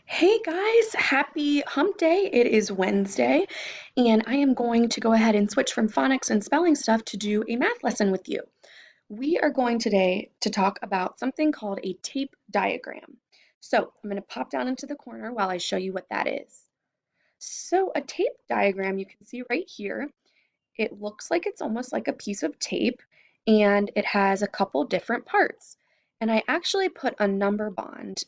Hey guys, happy hump day. It is Wednesday, and I am going to go ahead and switch from phonics and spelling stuff to do a math lesson with you. We are going today to talk about something called a tape diagram. So I'm going to pop down into the corner while I show you what that is. So a tape diagram, you can see right here, it looks like it's almost like a piece of tape, and it has a couple different parts. And I actually put a number bond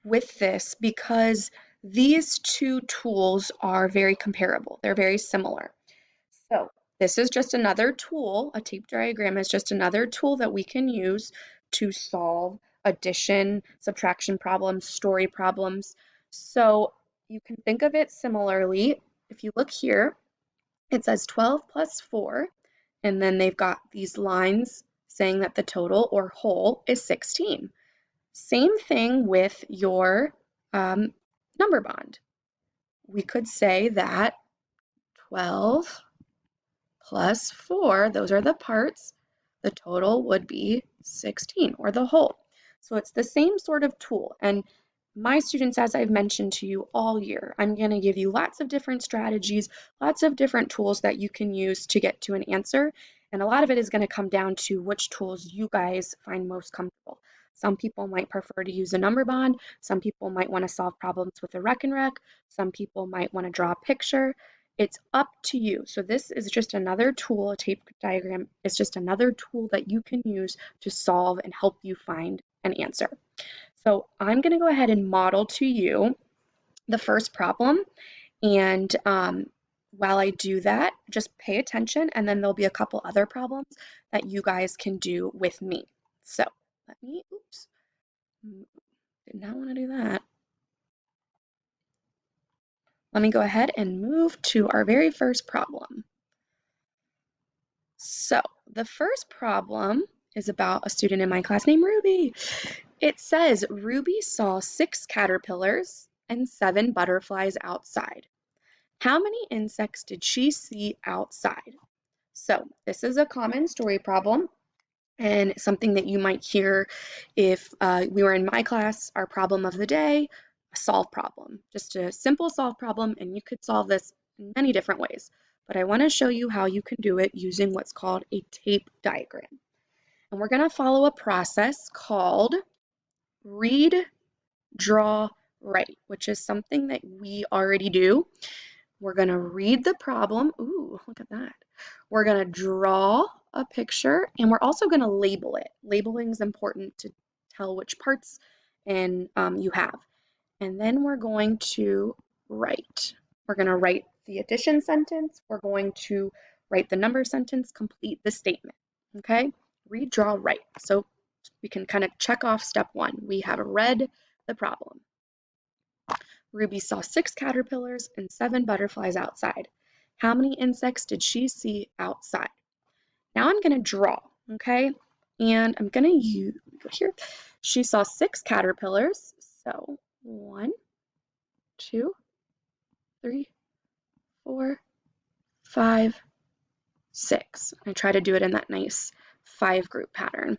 with this because these two tools are very comparable. They're very similar. So this is just another tool. A tape diagram is just another tool that we can use to solve addition, subtraction problems, story problems. So you can think of it similarly. If you look here, it says 12 plus 4, and then they've got these lines saying that the total or whole is 16. Same thing with your um, number bond. We could say that 12 plus 4, those are the parts, the total would be 16, or the whole. So it's the same sort of tool. And my students, as I've mentioned to you all year, I'm going to give you lots of different strategies, lots of different tools that you can use to get to an answer. And a lot of it is going to come down to which tools you guys find most comfortable. Some people might prefer to use a number bond. Some people might want to solve problems with a rec and rec. Some people might want to draw a picture. It's up to you. So this is just another tool. A tape diagram is just another tool that you can use to solve and help you find an answer. So I'm going to go ahead and model to you the first problem. And while I do that, just pay attention, and then there'll be a couple other problems that you guys can do with me. So oops, did not want to do that. Let me go ahead and move to our very first problem. So the first problem is about a student in my class named Ruby. It says Ruby saw 6 caterpillars and 7 butterflies outside. How many insects did she see outside? So this is a common story problem and something that you might hear if we were in my class. Our problem of the day, a solve problem. Just a simple solve problem, and you could solve this in many different ways. But I want to show you how you can do it using what's called a tape diagram. And we're going to follow a process called read, draw, write, which is something that we already do. We're going to read the problem. Ooh, look at that. We're going to draw a picture, and we're also going to label it. Labeling is important to tell which parts and you have. And then we're going to write. We're going to write the addition sentence. We're going to write the number sentence, complete the statement. Okay? Read, draw, write. So we can kind of check off step 1. We have read the problem. Ruby saw 6 caterpillars and 7 butterflies outside. How many insects did she see outside? Now I'm going to draw, okay? And I'm going to go here. She saw 6 caterpillars. So 1, 2, 3, 4, 5, 6. I try to do it in that nice 5 group pattern.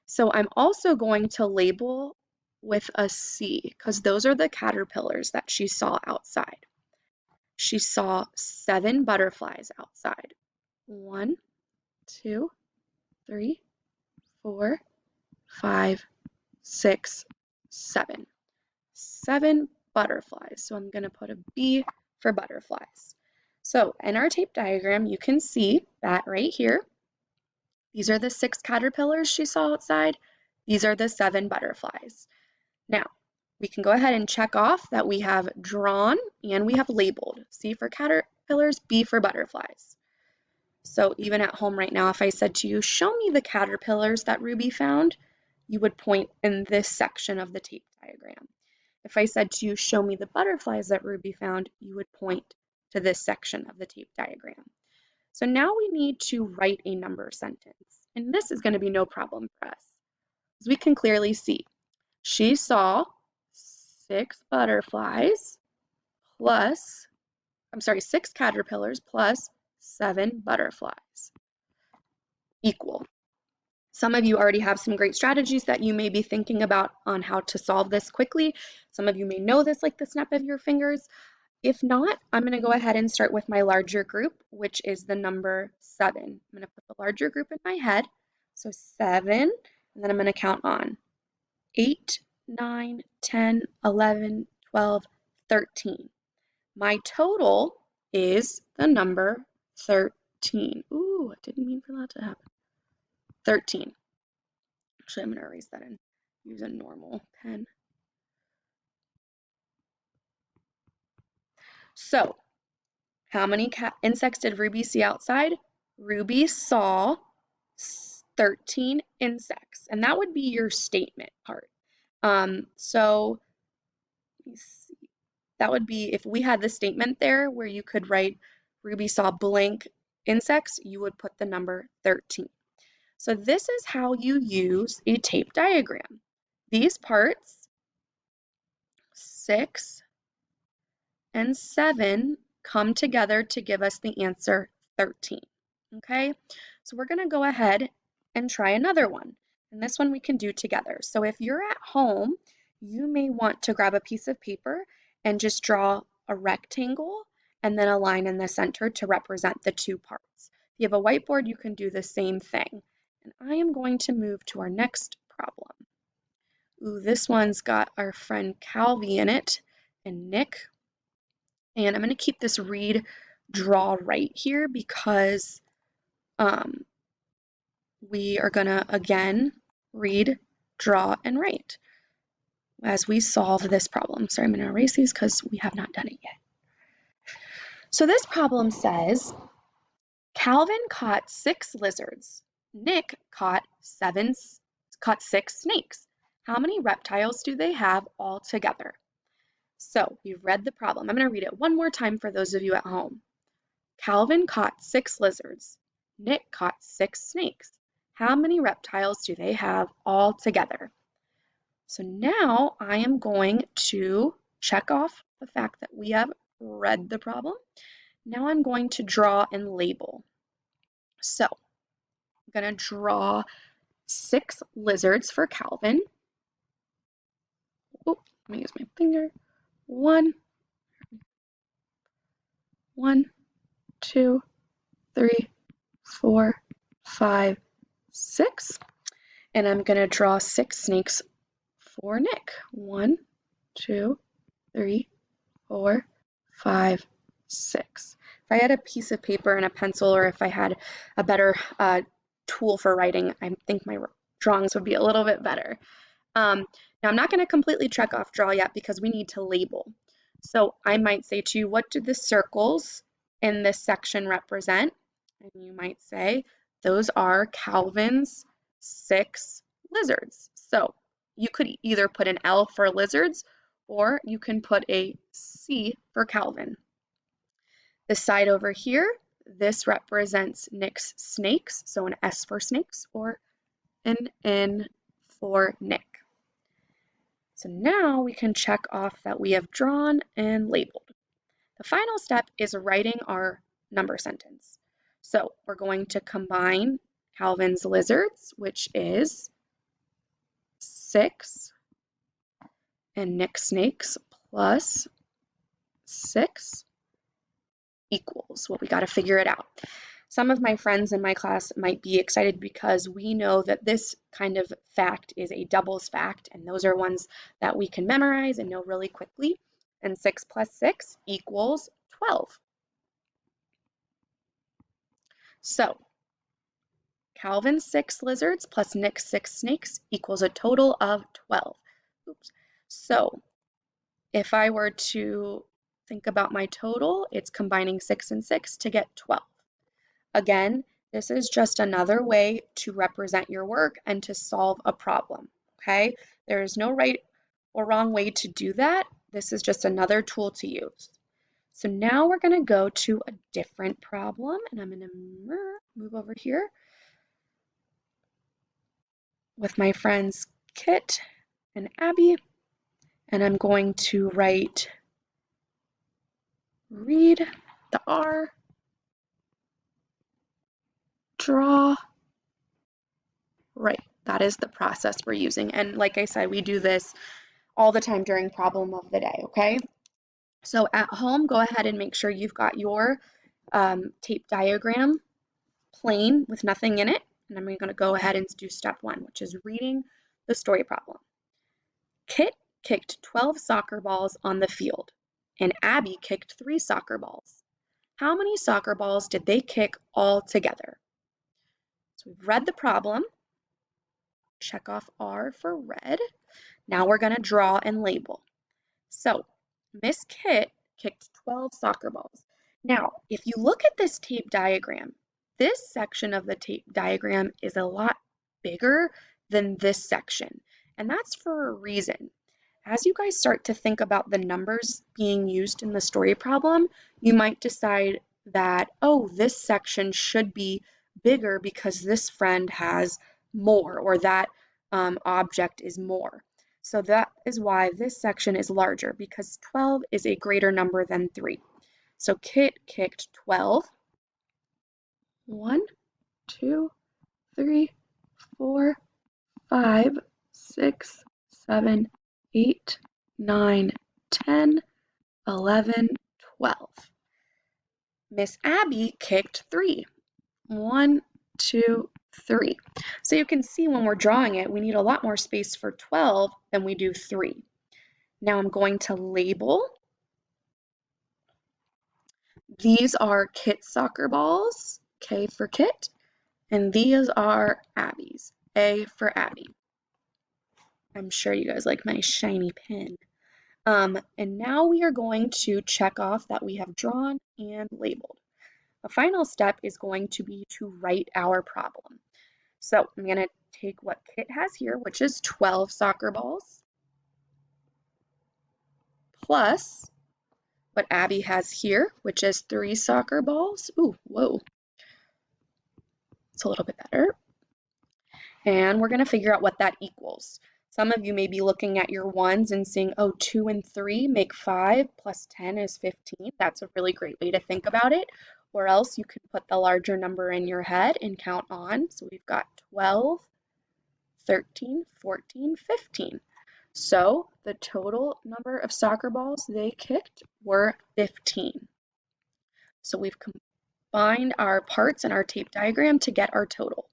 So I'm also going to label with a C because those are the caterpillars that she saw outside. She saw 7 butterflies outside. 1, 2, 3, 4, 5, 6, 7. 7 butterflies. So I'm going to put a B for butterflies. So in our tape diagram, you can see that right here. These are the 6 caterpillars she saw outside. These are the 7 butterflies. Now, we can go ahead and check off that we have drawn and we have labeled. C for caterpillars, B for butterflies. So even at home right now, if I said to you, show me the caterpillars that Ruby found, you would point in this section of the tape diagram. If I said to you, show me the butterflies that Ruby found, you would point to this section of the tape diagram. So now we need to write a number sentence. And this is going to be no problem for us. As we can clearly see, she saw 6 butterflies plus, 6 caterpillars plus 7 butterflies equal. Some of you already have some great strategies that you may be thinking about on how to solve this quickly. Some of you may know this like the snap of your fingers. If not, I'm going to go ahead and start with my larger group, which is the number 7. I'm going to put the larger group in my head. So 7, and then I'm going to count on 8, 9, 10, 11, 12, 13. My total is the number 13. Ooh, I didn't mean for that to happen. 13. Actually, I'm going to erase that and use a normal pen. So, how many insects did Ruby see outside? Ruby saw 13 insects, and that would be your statement part. So let me see. That would be if we had the statement there where you could write Ruby saw blank insects, you would put the number 13. So this is how you use a tape diagram. These parts, 6 and 7, come together to give us the answer 13. Okay, so we're going to go ahead and try another one. And this one we can do together. So if you're at home, you may want to grab a piece of paper and just draw a rectangle and then a line in the center to represent the two parts. If you have a whiteboard, you can do the same thing. And I am going to move to our next problem. Ooh, this one's got our friend Calvi in it and Nick. And I'm going to keep this read, draw, write here because we are going to, again, read, draw, and write as we solve this problem. Sorry, I'm going to erase these because we have not done it yet. So this problem says, Calvin caught 6 lizards. Nick caught 6 snakes. How many reptiles do they have all together? So we've read the problem. I'm going to read it one more time for those of you at home. Calvin caught 6 lizards. Nick caught 6 snakes. How many reptiles do they have all together? So now I am going to check off the fact that we have read the problem. Now I'm going to draw and label. So I'm going to draw 6 lizards for Calvin. Oh, let me use my finger. 1, 2, 3, 4, 5, 6. And I'm going to draw 6 snakes for Nick. 1, 2, 3, 4, 5, 6. If I had a piece of paper and a pencil, or if I had a better tool for writing, I think my drawings would be a little bit better. Now I'm not going to completely check off draw yet because we need to label. So I might say to you, what do the circles in this section represent? And you might say, those are Calvin's 6 lizards. So you could either put an L for lizards, or you can put a C for Calvin. The side over here, this represents Nick's snakes, so an S for snakes, or an N for Nick. So now we can check off that we have drawn and labeled. The final step is writing our number sentence. So we're going to combine Calvin's lizards, which is 6, and Nick's snakes plus 6 equals. Well, we got to figure it out. Some of my friends in my class might be excited because we know that this kind of fact is a doubles fact, and those are ones that we can memorize and know really quickly. And 6 plus 6 equals 12. So Calvin's 6 lizards plus Nick's 6 snakes equals a total of 12. Oops. So if I were to think about my total, it's combining 6 and 6 to get 12. Again, this is just another way to represent your work and to solve a problem, okay? There is no right or wrong way to do that. This is just another tool to use. So now we're going to go to a different problem, and I'm going to move over here with my friends Kit and Abby, and I'm going to write read, the R, draw, Right. That is the process we're using. And like I said, we do this all the time during problem of the day, okay? So at home, go ahead and make sure you've got your tape diagram plain with nothing in it. And I'm going to go ahead and do step one, which is reading the story problem. Kit kicked 12 soccer balls on the field, and Abby kicked 3 soccer balls. How many soccer balls did they kick all together? So we've read the problem. Check off R for red. Now we're going to draw and label. So Miss Kit kicked 12 soccer balls. Now, if you look at this tape diagram, this section of the tape diagram is a lot bigger than this section, and that's for a reason. As you guys start to think about the numbers being used in the story problem, you might decide that, oh, this section should be bigger because this friend has more, or that object is more. So that is why this section is larger, because 12 is a greater number than 3. So Kit kicked 12. 1, 2, 3, 4, 5, 6, 7, 8, 9, 10, 11, 12. Miss Abby kicked 3. 1, 2, 3. So you can see when we're drawing it, we need a lot more space for 12 than we do 3. Now I'm going to label. These are Kit's soccer balls, K for Kit, and these are Abby's, A for Abby. I'm sure you guys like my shiny pen. And now we are going to check off that we have drawn and labeled. The final step is going to be to write our problem. So I'm going to take what Kit has here, which is 12 soccer balls, plus what Abby has here, which is 3 soccer balls. Ooh, whoa. It's a little bit better. And we're going to figure out what that equals. Some of you may be looking at your ones and saying, oh, 2 and 3 make 5 plus 10 is 15. That's a really great way to think about it. Or else you can put the larger number in your head and count on. So we've got 12, 13, 14, 15. So the total number of soccer balls they kicked were 15. So we've combined our parts in our tape diagram to get our total.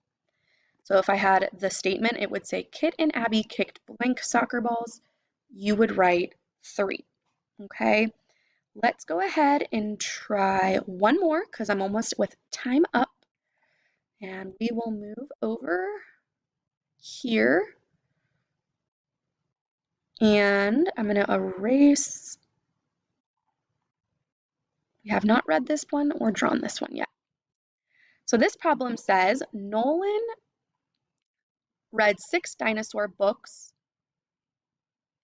So if I had the statement, it would say Kit and Abby kicked blank soccer balls. You would write 3. Okay, let's go ahead and try one more because I'm almost with time up. And we will move over here. And I'm going to erase. We have not read this one or drawn this one yet. So this problem says Nolan read 6 dinosaur books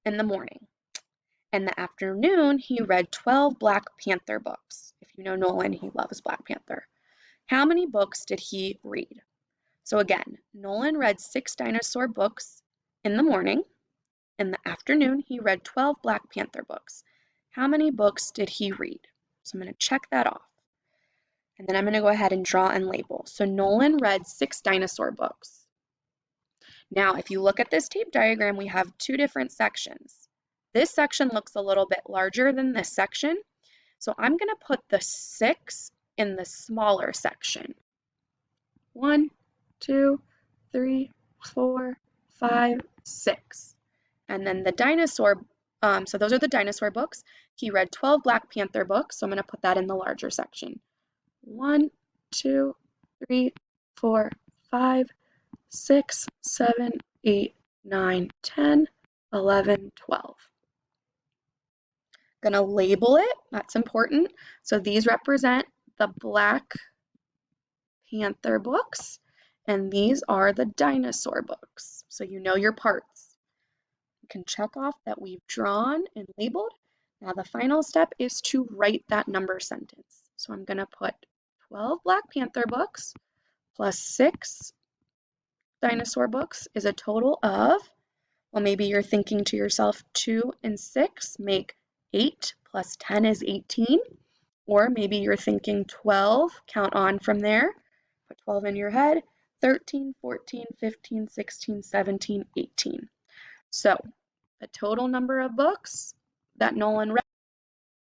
in the morning. In the afternoon, he read 12 Black Panther books. If you know Nolan, he loves Black Panther. How many books did he read? So again, Nolan read 6 dinosaur books in the morning. In the afternoon, he read 12 Black Panther books. How many books did he read? So I'm going to check that off. And then I'm going to go ahead and draw and label. So Nolan read 6 dinosaur books. Now, if you look at this tape diagram, we have 2 different sections. This section looks a little bit larger than this section. So I'm going to put the 6 in the smaller section. 1, 2, 3, 4, 5, 6. And then the dinosaur, so those are the dinosaur books. He read 12 Black Panther books, so I'm going to put that in the larger section. 1, 2, 3, 4, 5, 6, 7, 8, 9, 10, 11, 12. Gonna label it, that's important. So these represent the Black Panther books, and these are the dinosaur books. So you know your parts. You can check off that we've drawn and labeled. Now the final step is to write that number sentence. So I'm gonna put 12 Black Panther books plus 6 dinosaur books is a total of, well, maybe you're thinking to yourself, 2 and 6 make 8 plus 10 is 18. Or maybe you're thinking 12, count on from there, put 12 in your head, 13, 14, 15, 16, 17, 18. So the total number of books that Nolan read